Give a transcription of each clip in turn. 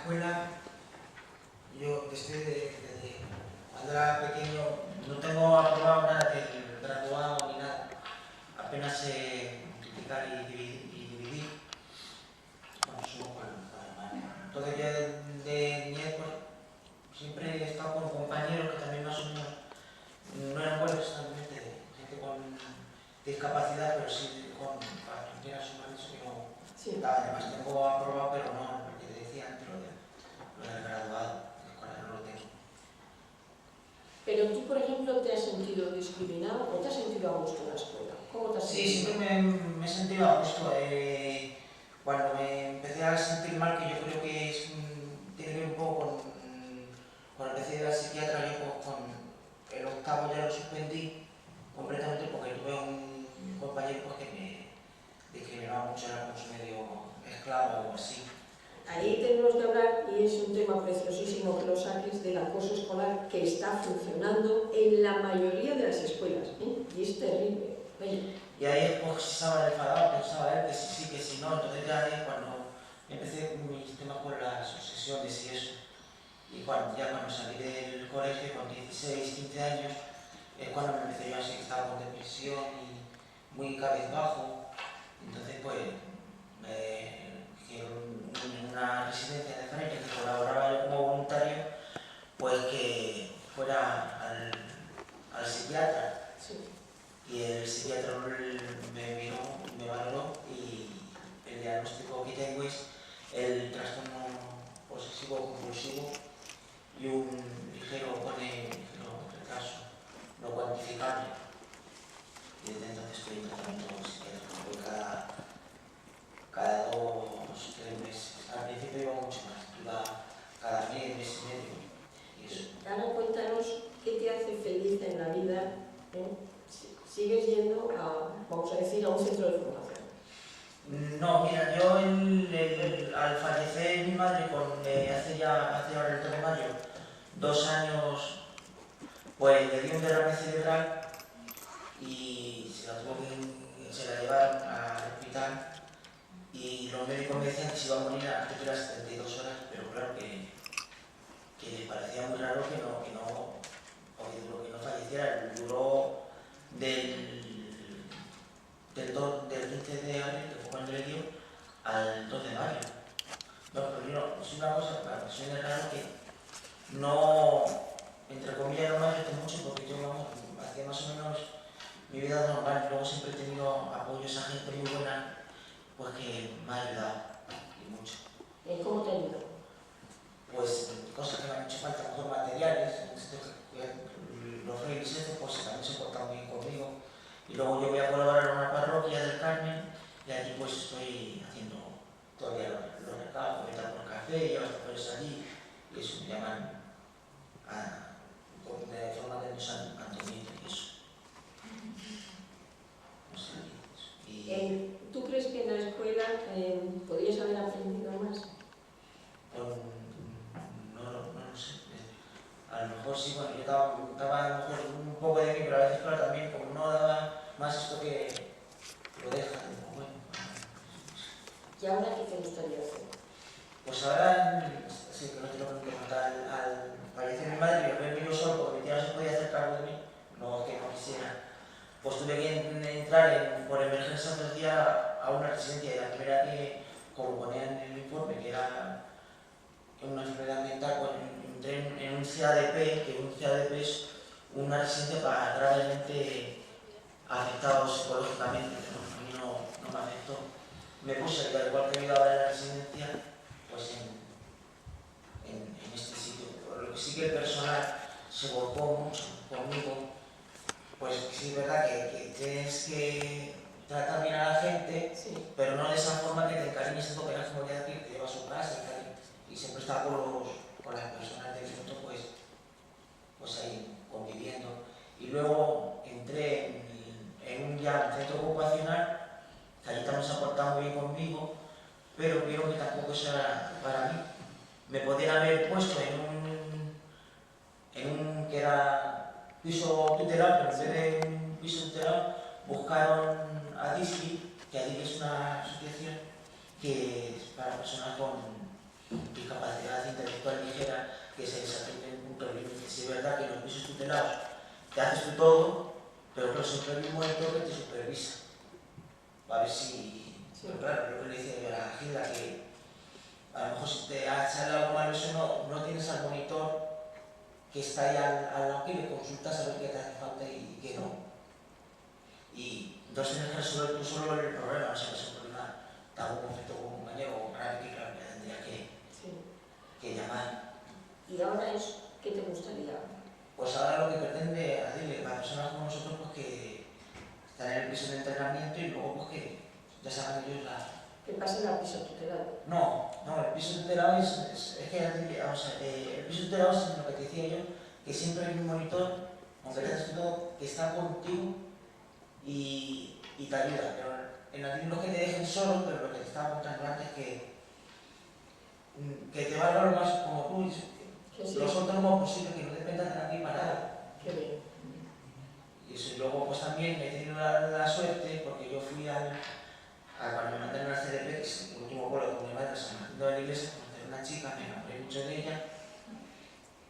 escuela, yo desde cuando era pequeño no tengo aprobado nada del graduado ni nada, apenas sé multiplicar y dividir. Bueno, sumo para. Entonces yo de niñez pues, siempre he estado con compañeros que también más o menos no eran buenos exactamente, gente con discapacidad, pero sí para aprender a sumar eso que no. Sí. Además tengo aprobado, pero no, lo que decía antes, lo del graduado, de escuela no lo tengo. Pero tú, por ejemplo, ¿te has sentido discriminado o te has sentido a gusto en la escuela? ¿Cómo te has sentido? Sí, siempre me he sentido a gusto. Cuando me empecé a sentir mal, que yo creo que tiene que ver un poco con la especie de la psiquiatra, yo con el octavo ya lo suspendí completamente porque tuve un compañero pues, que me discriminaba mucho, era como medio esclavo o algo así. Ahí tenemos que hablar, y es un tema preciosísimo que lo saques, del acoso escolar que está funcionando en la mayoría de las escuelas, ¿eh? Y es terrible. Y ahí pues estaba enfadado, pensaba él que sí, que sí, no. Entonces ya ahí cuando empecé con mis temas con las obsesiones y eso, y cuando salí del colegio con 16, 15 años, es cuando me empecé yo a sentir con depresión y muy cabizbajo. Entonces pues en una residencia de Francia que colaboraba yo como voluntario, pues que fuera al psiquiatra. Sí. Y el psiquiatra me miró, me valoró y el diagnóstico que tengo es el trastorno obsesivo compulsivo y un ligero retraso no cuantificable. Y desde entonces estoy en tratamiento psiquiátrico cada 2 o 3 meses. Al principio iba mucho más, iba cada mes y medio. Y eso. Ana, cuéntanos qué te hace feliz en la vida, ¿eh? ¿Sigues yendo vamos a decir, a un centro de formación? No, mira, yo al fallecer mi madre, hace ahora el 3 de mayo, 2 años, pues le dio un derrame cerebral y se la llevaron al hospital y los médicos me decían que se iba a morir antes de las 72 horas, pero claro que les parecía muy raro que no falleciera. Duró del 15 de abril, que fue cuando le dio, al 2 de mayo. No, pero yo, es una cosa, claro, suena raro que no, entre comillas, no me afecte mucho porque yo, hacía más o menos mi vida normal. Luego siempre he tenido apoyo, esa gente muy buena, pues que me ha ayudado y mucho. ¿Cómo te ayudó? Pues cosas que me han hecho falta, mejor materiales. Los religiosos pues también se portan muy bien conmigo. Y luego yo voy a colaborar en una parroquia del Carmen y allí pues estoy haciendo todavía los recados, voy a dar por café, llevo a los papeles allí y eso me llaman de forma de San Antonio y eso. No sé, eso. ¿Tú crees que en la escuela podrías haber aprendido más? No lo sé. A lo mejor sí, bueno, yo daba a lo mejor un poco de mí, pero a veces claro, también como no daba más esto que lo deja, bueno. ¿Y ahora qué te gustaría hacer? Pues ahora, sí, que no te lo preguntar, al fallecer mi madre, yo me vivo solo porque mi tía no se podía hacer cargo de mí, no que no quisiera. Pues tuve que entrar por emergencia 2 días a una residencia y la primera que, como ponía en el informe, que era una enfermedad mental, pues entré en un CADP, que un CADP es una residencia para gravemente afectados psicológicamente, pero a mí no me afectó. Me puse, al igual que me iba a ver en la residencia, pues en este sitio. Lo que sí que el personal se volcó mucho conmigo, pues sí es verdad que tienes que tratar bien a la gente, sí, pero no de esa forma que te encariñes tanto que la gente aquí te lleva a su casa y siempre está con las personas del centro pues ahí conviviendo. Y luego entré en un centro ocupacional, que allí también se ha portado muy bien conmigo, pero vieron que tampoco eso era para mí. Me podían haber puesto en un que era piso tutelado, pero en vez de un piso tutelado buscaron a DISCI, que allí es una asociación que es para personas con discapacidad intelectual ligera que se desatienden puntos límites. Si es verdad que en los pisos tutelados te haces tú todo, pero claro, siempre hay un monitor que te supervisa. A ver si... Sí. Pero claro, lo que le dice a la Gilda, que a lo mejor si te sale algo malo, eso no tienes al monitor que está ahí al lado, que le consultas a ver qué te hace falta y qué no. Y entonces tienes que resolver tú solo el problema, no sé, es un problema tan un conflicto con un compañero grave que claro, que tendría que llamar. ¿Y ahora qué te gustaría? Pues ahora lo que pretende decirle a personas como nosotros, pues que están en el piso de entrenamiento y luego pues que ya saben ellos la... Que pasen al piso tutelado. No, el piso tutelado es que, vamos a ver, el piso tutelado es lo que te decía yo, que siempre hay un monitor, aunque te haces todo, que está contigo y te ayuda. Pero en la no es que te dejen solo, pero lo que te estaba contando antes es que te valga lo más como tú, Sí. lo más autónomo posible, que no dependas de nadie para nada. Qué bien. Y eso, y luego pues también he tenido la suerte, porque yo fui cuando me mandaron al CDP, que es el último vuelo con mi madre a San Martín de la Iglesia, conocí a una chica, me enamoré mucho de ella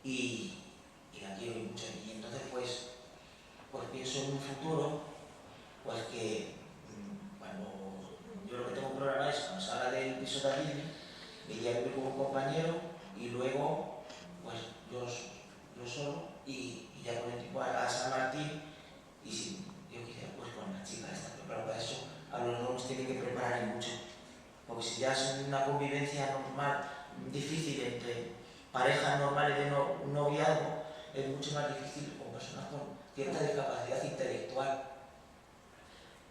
y la quiero mucho. Y entonces pues pienso en un futuro, pues que cuando yo lo que tengo un programa es, cuando se habla del piso de Adil, me iría a vivir con un compañero y luego pues yo solo y ya con el tipo a San Martín, y si yo quisiera pues con la chica esta, pero claro, para eso a los dos nos tienen que preparar mucho, porque si ya es una convivencia normal, difícil entre parejas normales de un noviazgo, es mucho más difícil con personas con cierta discapacidad intelectual.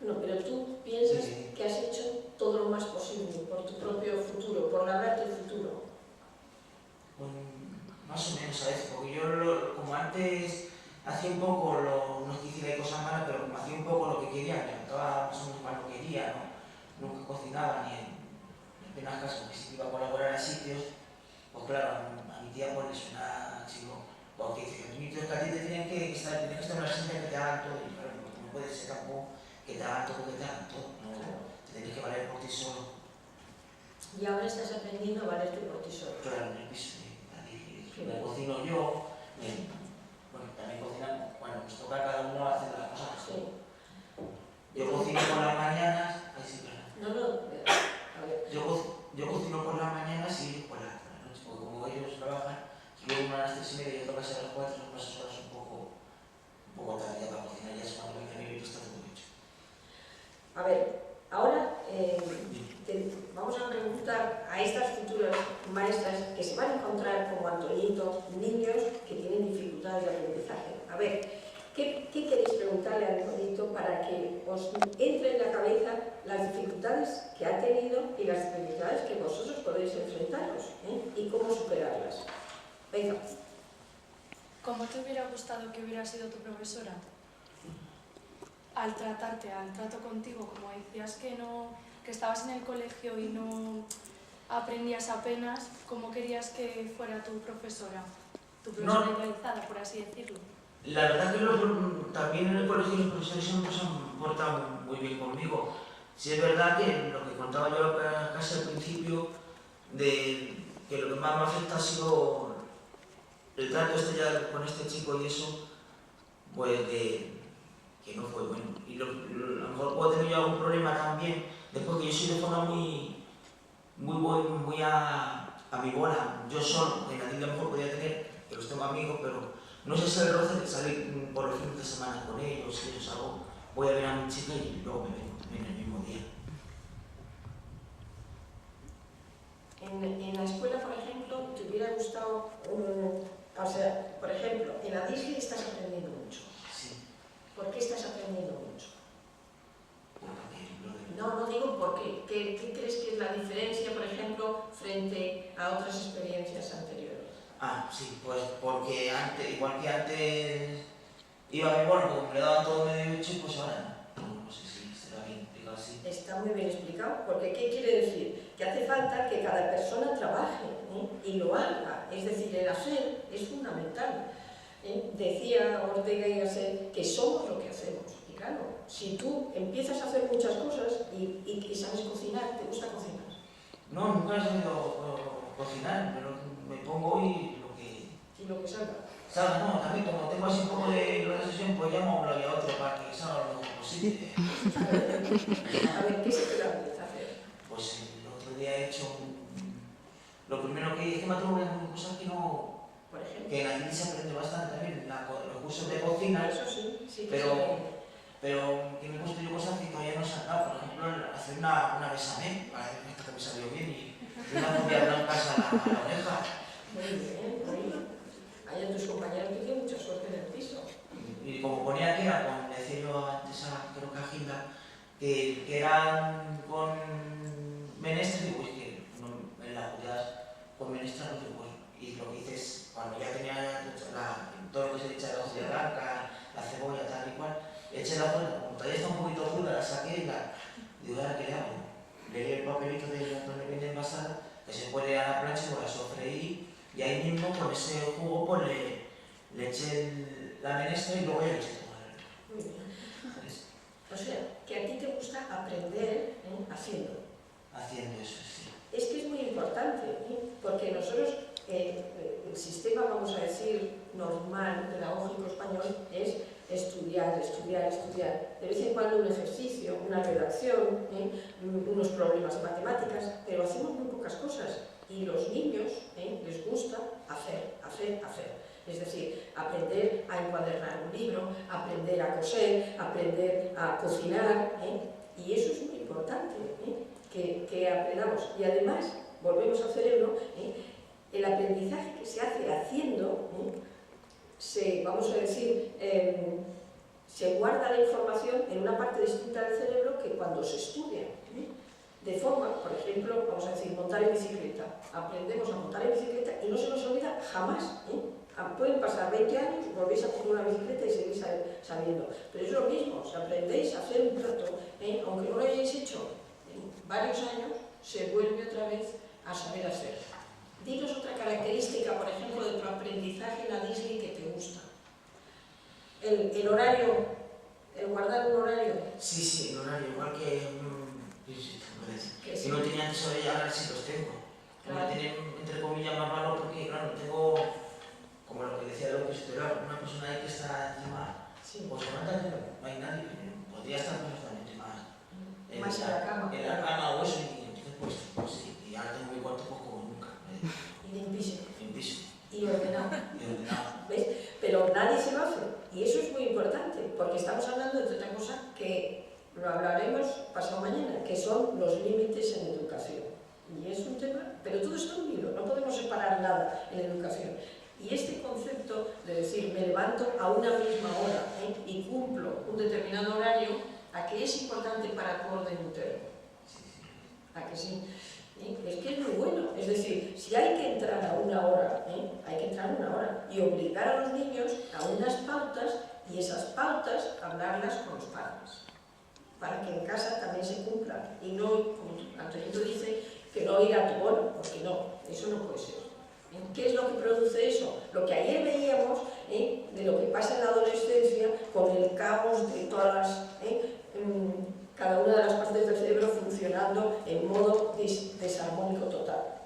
No, pero tú piensas Sí. que has hecho todo lo más posible por tu propio futuro, por labrarte el futuro. Pues, más o menos a veces, porque yo como antes hacía un poco, no es que hiciera cosas malas, pero como hacía un poco lo que quería, me levantaba más o menos cuando quería, ¿no? Nunca cocinaba ni en apenas caso, que si iba a colaborar a sitios, pues claro, a mi tía pues le suena chico, porque dice que es que a ti te tienen que estar en una silla que te hagan todo, y claro, no puede ser tampoco que te hagan todo, no, te tienes que valer por ti solo. Y ahora estás aprendiendo a valerte por ti solo. Claro, en el piso me cocino yo, bueno, también cocinamos, bueno, nos toca cada uno hacer las cosas. Sí. Yo cocino por las mañanas, A ver. yo cocino por las mañanas y ellos por la noche, porque como ellos trabajan, yo uno a las 3:30 y yo toca ser a las 4, son unas horas un poco tarde ya para cocinar, ya es cuando me dicen que está todo hecho. A ver, ahora vamos a preguntar a estas futuras maestras que se van a encontrar como Antoñito, niños que tienen dificultades de aprendizaje. A ver, ¿qué queréis preguntarle a Antoñito para que os entre en la cabeza las dificultades que ha tenido y las dificultades que vosotros podéis enfrentaros, y cómo superarlas? Venga. ¿Cómo te hubiera gustado que hubiera sido tu profesora? Al trato contigo, como decías que estabas en el colegio y no aprendías apenas, ¿cómo querías que fuera tu profesora idealizada, por así decirlo? La verdad que también en el colegio los profesores siempre se han portado muy bien conmigo. Sí es verdad que lo que contaba yo casi al principio, de que lo que más me afecta ha sido el trato ya con este chico y eso, pues que no fue bueno. Y a lo mejor puedo tener yo algún problema también, después que yo soy de forma muy a mi bola, yo solo, en la tienda a lo mejor podía tener, que los tengo amigos, pero no sé si el roce de salir por los fines de semana con ellos, si eso es algo, voy a ver a mi chica y luego me vengo también el mismo día. En la escuela, por ejemplo, ¿te hubiera gustado, por ejemplo, en la Disney estás aprendiendo mucho? Sí. ¿Por qué estás aprendiendo mucho? Porque No digo por qué. ¿Qué crees que es la diferencia, por ejemplo, frente a otras experiencias anteriores? Sí, pues porque igual que antes iba a mi bola, porque me le daban todo medio hecho, pues ahora no sé si será bien explicado así. Está muy bien explicado, porque ¿qué quiere decir? Que hace falta que cada persona trabaje y lo haga, es decir, el hacer es fundamental. Decía Ortega y Gasset que somos lo que hacemos, y claro, si tú empiezas a hacer muchas cosas y sabes cocinar, ¿te gusta cocinar? No, nunca he sabido cocinar, ¿Sabes? No, también como tengo así un poco de sesión, pues llamo a uno y a otro para que salga lo mejor posible. A ver, ¿qué se te organiza hacer? Pues el otro día he hecho lo primero que hice, me atrevo a una cosa que no... Por ejemplo. Que en la se aprende bastante también, los cursos de cocina, Eso sí, sí. pero que me he puesto yo cosas que todavía no se han dado. Por ejemplo, hacer una besame, para hacer esto que me salió bien, y una copia blanca a la oreja. Muy bien, muy bien. Hay tus compañeros que tienen mucha suerte en el piso. Y como ponía que era con, decía yo antes creo que a Gilda, que eran con menestras, digo, pues que no, en las judías con menestras, pues, y lo que hice es, cuando ya tenía todo lo que se echa de la cebolla blanca, la cebolla, tal y cual, eché la cebolla, como todavía está un poquito cruda, la saqué y digo, ¿ahora qué le hago? Le di el papelito de donde viene envasada, que se pone a la plancha, pues la sofreí, y ahí mismo con ese jugo pues le eché la menestra y luego ya le eché tomate. Muy bien. O sea, que a ti te gusta aprender haciendo. Haciendo eso, sí. Es que es muy importante, porque nosotros, el sistema, vamos a decir, normal, pedagógico español, es estudiar, estudiar, estudiar. De vez en cuando un ejercicio, una redacción, unos problemas de matemáticas, pero hacemos muy pocas cosas. Y los niños les gusta hacer, hacer, hacer. Es decir, aprender a encuadernar un libro, aprender a coser, aprender a cocinar, y eso es muy importante, que aprendamos. Y además, volvemos al cerebro, el aprendizaje que se hace haciendo, vamos a decir, se guarda la información en una parte distinta del cerebro que cuando se estudia. De forma, por ejemplo, vamos a decir, montar en bicicleta. Aprendemos a montar en bicicleta y no se nos olvida jamás. Pueden pasar 20 años, volvéis a coger una bicicleta y seguís sabiendo. Pero es lo mismo, si aprendéis a hacer un plato, aunque no lo hayáis hecho en varios años, se vuelve otra vez a saber hacer. Dinos otra característica, por ejemplo, de tu aprendizaje en la Disney que te gusta. El horario, el guardar un horario. Sí, el horario, igual que... que no tenía antes de ahora sí los tengo. Claro. Me tienen, entre comillas, más malo porque, claro, tengo, como lo que decía lo que estudiar, una persona ahí que está encima, sí. Pues con tanta no hay nadie, podría estar perfectamente más en la cama o eso, y entonces pues sí, y ahora tengo mi cuarto pues como nunca. Y limpísimo. Limpísimo. Y ordenado. Y ordenado. ¿Ves? Pero nadie se lo hace, y eso es muy importante, porque estamos hablando de otra cosa que lo hablaremos pasado mañana, que son los límites en educación. Y es un tema, pero todo está unido, no podemos separar nada en educación. Y este concepto de decir, me levanto a una misma hora y cumplo un determinado horario, ¿a qué es importante para tu orden interno? ¿A que sí? Es que es muy bueno. Es decir, si hay que entrar a una hora, hay que entrar a una hora y obligar a los niños a unas pautas y esas pautas hablarlas con los padres, para que en casa también se cumplan. Y no, como Antonito dice, que no ir a tu bono, porque no, eso no puede ser. ¿Qué es lo que produce eso? Lo que ayer veíamos de lo que pasa en la adolescencia con el caos de todas las... cada una de las partes del cerebro funcionando en modo desarmónico total.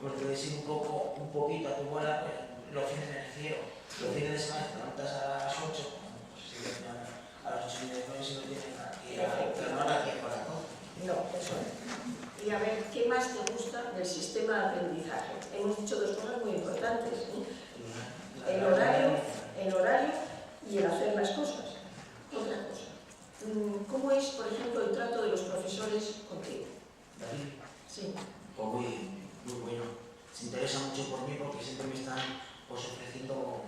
Bueno, te decir un poquito a tu bola, pues, los fines me refiero. Los fines de semana te levantas a las 8, pues si a las 8:30 si no tienen que ir a la que para todo. No, eso no. Y a ver, ¿qué más te gusta del sistema de aprendizaje? Hemos dicho dos cosas muy importantes, el horario y el hacer las cosas. Otra cosa. ¿Cómo es, por ejemplo, el trato de los profesores contigo? ¿David? Sí. Pues muy bueno. Se interesa mucho por mí porque siempre me están pues, ofreciendo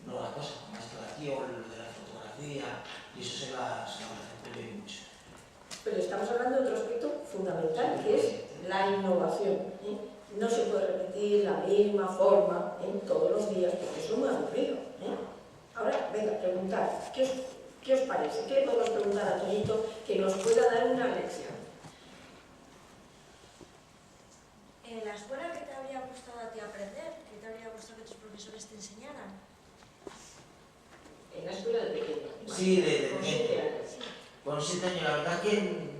nuevas cosas, como esto de aquí o lo de la fotografía, y eso se las recuerdo mucho. Pero estamos hablando de otro aspecto fundamental, que es la innovación. No se puede repetir la misma forma todos los días, porque eso es muy aburrido. Ahora, venga, preguntad, ¿qué os parece? ¿Qué podemos preguntar a Tonito que nos pueda dar una lección? ¿En la escuela qué te habría gustado a ti aprender? ¿Qué te habría gustado que tus profesores te enseñaran? En la escuela de pequeño. Sí, de con 7 años. Con 7 años, la verdad que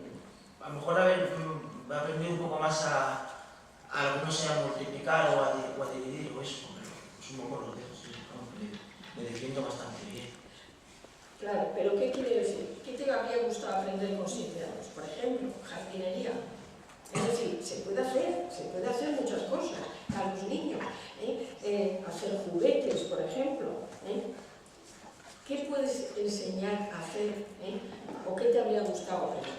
a lo mejor aprendí un poco más a lo que no sea multiplicar o a dividir o eso. Es un poco los dejo, sí, me defiendo bastante bien. Claro, pero ¿qué quiere decir? ¿Qué te habría gustado aprender con 7 años? Por ejemplo, jardinería. Es decir, se puede hacer muchas cosas a los niños. Hacer juguetes, por ejemplo. ¿Qué puedes enseñar a hacer? ¿O qué te habría gustado aprender?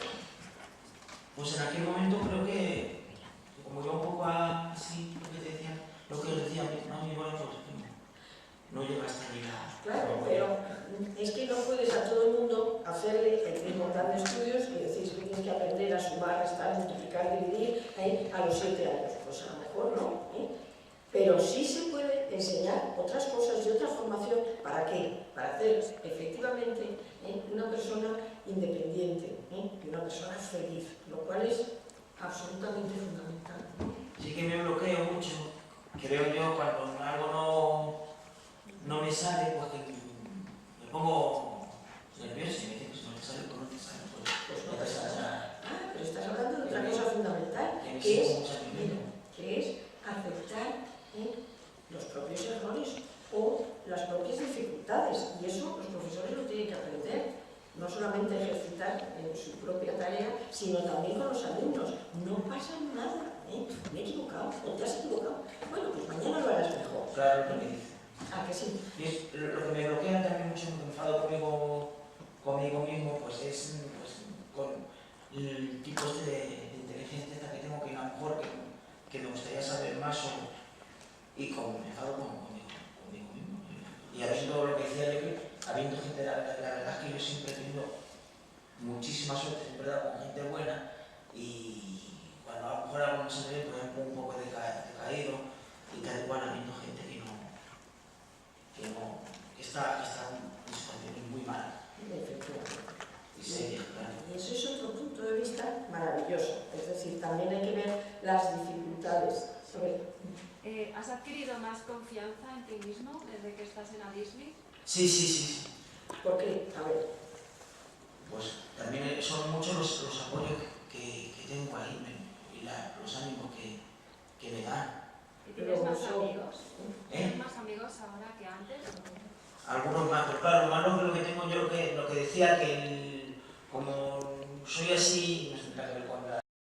Pues en aquel momento creo que, como iba un poco así, lo que os decía, no me iba a no llega hasta ni la... Claro, pero es que no puedes a todo el mundo hacerle el mismo plan de estudios y decir que tienes que aprender a sumar, restar, multiplicar, dividir a los 7 años. Pues a lo mejor no. Pero sí se puede enseñar otras cosas y otra formación. ¿Para qué? Para hacer efectivamente una persona independiente y una persona feliz, lo cual es absolutamente fundamental. Sí que me bloqueo mucho, creo yo, cuando algo no me sale, pues que me pongo nervioso y me dicen que si no te sale, pues no te sale. Pues no te sale. Pero estás hablando de otra cosa fundamental, que es aceptar los propios errores o las propias dificultades. Y eso los profesores lo tienen que aprender. No solamente ejercitar en su propia tarea, sino también con los alumnos. No pasa nada. Me he equivocado, o te has equivocado. Bueno, pues mañana lo harás mejor. Claro, lo que me dice. Ah, que sí. Y es, lo que me bloquea también mucho, me enfado conmigo mismo, pues es con el tipo de inteligencia que tengo, que a lo mejor que me gustaría saber más y me enfado conmigo mismo. Y habiendo lo que decía yo, habiendo gente, la verdad es que yo siempre he tenido muchísima suerte, siempre he dado con gente buena, y cuando a lo mejor algo no se me ve, por ejemplo, un poco decaído, y tal igual habiendo gente que está en situaciones muy malas. Efectivamente. Y serias, claro. Y eso es otro punto de vista maravilloso. Es decir, también hay que ver las dificultades. ¿Has adquirido más confianza en ti mismo desde que estás en ADISLI? Sí. ¿Por qué? A ver. Pues también son muchos los apoyos que tengo ahí y los ánimos que me dan. ¿Y tienes más amigos? ¿Tienes más amigos ahora que antes? Algunos más, pero claro, lo malo que lo que tengo yo, lo que decía, que como soy así, la